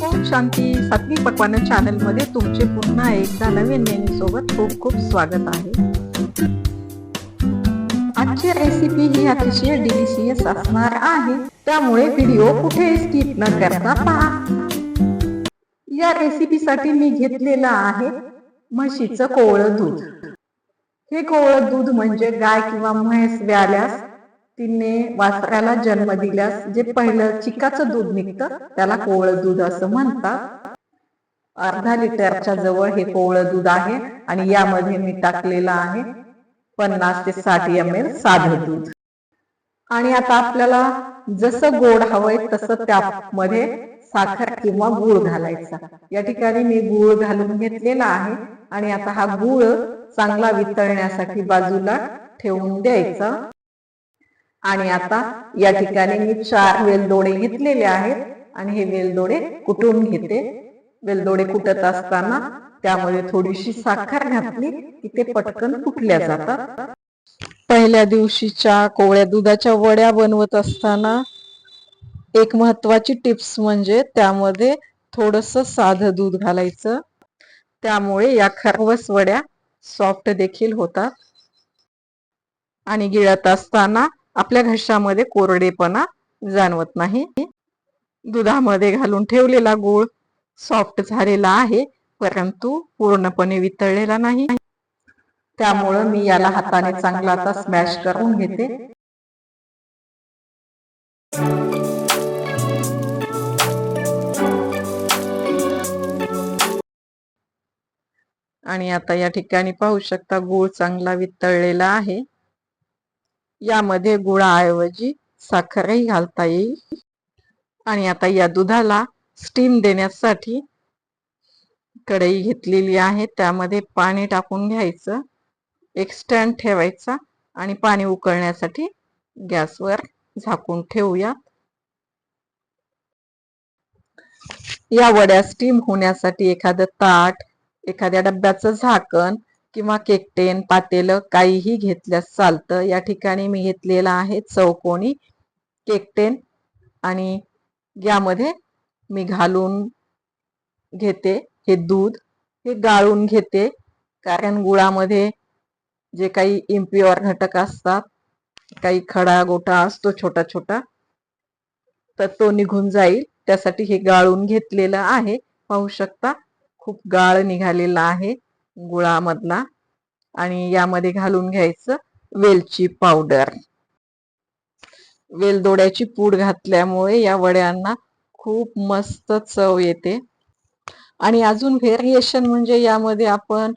ओम शांती सात्विक पकवान चॅनल मध्ये तुमचे पुन्हा एकदा नवीन मेनू सोबत खूप खूप स्वागत आहे। आजची रेसिपी ही अतिशय डिलिशियस असणार आहे, त्यामुळे व्हिडिओ कुठे स्किप न करता पहा। या रेसिपीसाठी मी घेतलेला आहे म्हशीचं कोवळं दूध। हे कोवळं दूध म्हणजे गाय किंवा म्हैस व्याल्यास तिने वासराला जन्म दिल्यास जे पहिलं चिकाचं दूध निघतं त्याला कोवळं दूध असं म्हणतात। अर्धा लिटरच्या जवळ हे कोवळं दूध आहे आणि यामध्ये मी टाकलेलं आहे 50 ते 60 ml साधं दूध। आणि आता आपल्याला जसं गोड हवंय तसं त्यामध्ये साखर किंवा गूळ घालायचा। या ठिकाणी मी गूळ घालून घेतलेला आहे आणि आता हा गूळ चांगला वितळण्यासाठी बाजूला ठेवून द्यायचा। आणि आता या ठिकाणी मी 4 वेलदोडे घेतलेले आहेत आणि हे वेलदोडे कुटून घेते। वेलदोडे कुटत असताना त्यामध्ये थोडीशी साखर घातली की ते पटकन कुटल्या जातात। पहिल्या दिवशीच्या कोवळ्या दुधाच्या वड्या बनवत असताना एक महत्त्वाची टिप्स म्हणजे त्यामध्ये थोडंसं साधं दूध घालायचं, त्यामुळे या खरवस वड्या सॉफ्ट देखील होतात आणि गिळत असताना आपल्या घशामध्ये कोरडेपणा जाणवत नाही। दुधामध्ये घालून ठेवलेला गूळ सॉफ्ट झालेला आहे, परंतु पूर्णपणे वितळलेला नाही, त्यामुळे मी याला हाताने चांगला आता स्मॅश करून घेते। आणि आता या ठिकाणी पाहू शकता गूळ चांगला वितळलेला आहे। यामध्ये गुळाऐवजी साखरही घालता येईल। आणि आता या दुधाला स्टीम देण्यासाठी कढई घेतलेली आहे, त्यामध्ये पाणी टाकून घ्यायचं, एक स्टँड ठेवायचा आणि पाणी उकळण्यासाठी गॅसवर झाकून ठेवूया। या वड्या स्टीम होण्यासाठी एखादं ताट, एखाद्या डब्याचं झाकण किंवा केकटेन पातेलं काहीही घेतल्यास चालतं। या ठिकाणी मी घेतलेला आहे चौकोनी केकटेन आणि यामध्ये मी घालून घेते हे दूध। हे गाळून घेते, कारण गुळामध्ये जे काही इम्प्युअर घटक असतात, काही खडा गोटा असतो छोटा छोटा, तर तो निघून जाईल, त्यासाठी हे गाळून घेतलेलं आहे। पाहू शकता खूप गाळ निघालेला आहे गुळामधला। आणि यामध्ये घालून घ्यायचं वेलची पावडर। वेलदोड्याची पूड घातल्यामुळे या वड्यांना खूप मस्त चव येते। आणि अजून व्हेरिएशन म्हणजे यामध्ये आपण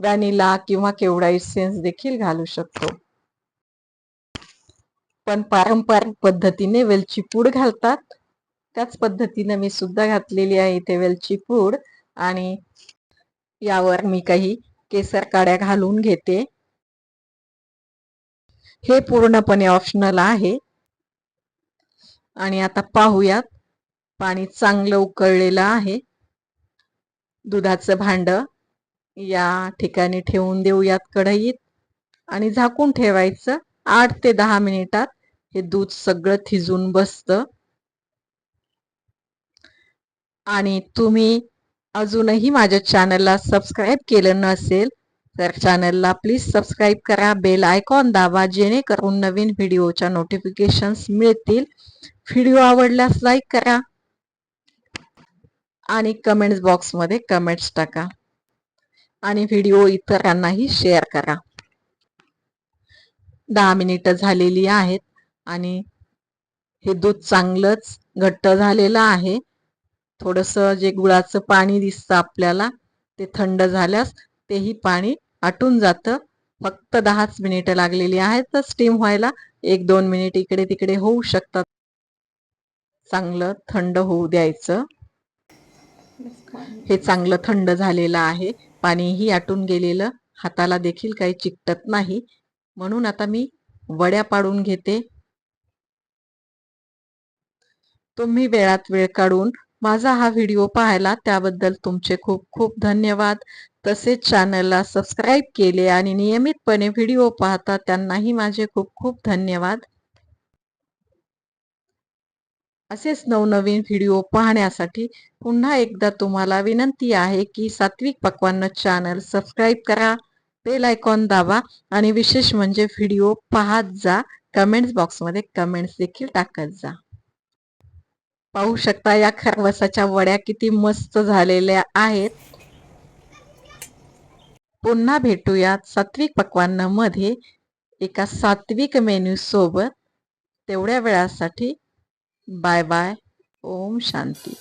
व्हॅनिला किंवा केवडा इसेन्स देखील घालू शकतो, पण पारंपरिक पद्धतीने वेलची पूड घालतात, त्याच पद्धतीने मी सुद्धा घातलेली आहे इथे वेलची पूड। आणि यावर मी काही केसर काड्या घालून घेते। हे पूर्णपणे ऑप्शनल आहे। आणि आता पाहूयात, पाणी चांगलं उकळलेलं आहे। दुधाचं भांड या ठिकाणी ठेवून देऊयात कढईत आणि झाकून ठेवायचं। 8 ते 10 मिनिटात हे दूध सगळं थिजून बसतं। आणि तुम्ही अजूनही माझ्या चॅनलला सबस्क्राईब केलं नसेल तर चॅनलला प्लीज सबस्क्राईब करा, बेल आयकॉन दाबा, जेणेकरून नवीन व्हिडिओच्या नोटिफिकेशन्स मिळतील। व्हिडिओ आवडल्यास लाईक करा आणि कमेंट्स बॉक्समध्ये कमेंट्स टाका आणि व्हिडिओ इतरांनाही शेअर करा। 10 मिनिटं झालेली आहेत आणि हे दूध चांगलंच घट्ट झालेलं आहे। थोडंसं जे गुळाचं पाणी दिसतं आपल्याला, ते थंड झाल्यास तेही पाणी आटून जातं। फक्त 10च मिनिटं लागलेली आहेत तर स्टीम व्हायला 1-2 मिनिट इकडे तिकडे होऊ शकतात। चांगलं थंड होऊ द्यायचं। हे चांगलं थंड झालेलं आहे, पाणीही आटून गेलेलं, हाताला देखील काही चिकटत नाही। म्हणून आता मी वड्या पाडून घेते। तुम्ही वेळात वेळ काढून माझा हा व्हिडिओ पाहिला त्याबद्दल तुमचे खूप खूप धन्यवाद। तसेच चॅनलला सबस्क्राईब केले आणि नियमितपणे व्हिडिओ पाहता त्यांनाही माझे खूप खूप धन्यवाद। असेच नवनवीन व्हिडिओ पाहण्यासाठी पुन्हा एकदा तुम्हाला विनंती आहे की सात्विक पक्वान्न चॅनल सबस्क्राईब करा, बेल आयकॉन दाबा आणि विशेष म्हणजे व्हिडिओ पाहत जा, कमेंट्स बॉक्समध्ये कमेंट्स देखील टाकत जा. पाहू शकता या खरवसाच्या वड्या किती मस्त झालेल्या आहेत. पुन्हा भेटूयात सात्विक पक्वान्न मध्ये एका सात्विक मेन्यू सोबत. तेवढ्या वेळासाठी बाय बाय. ओम शांती.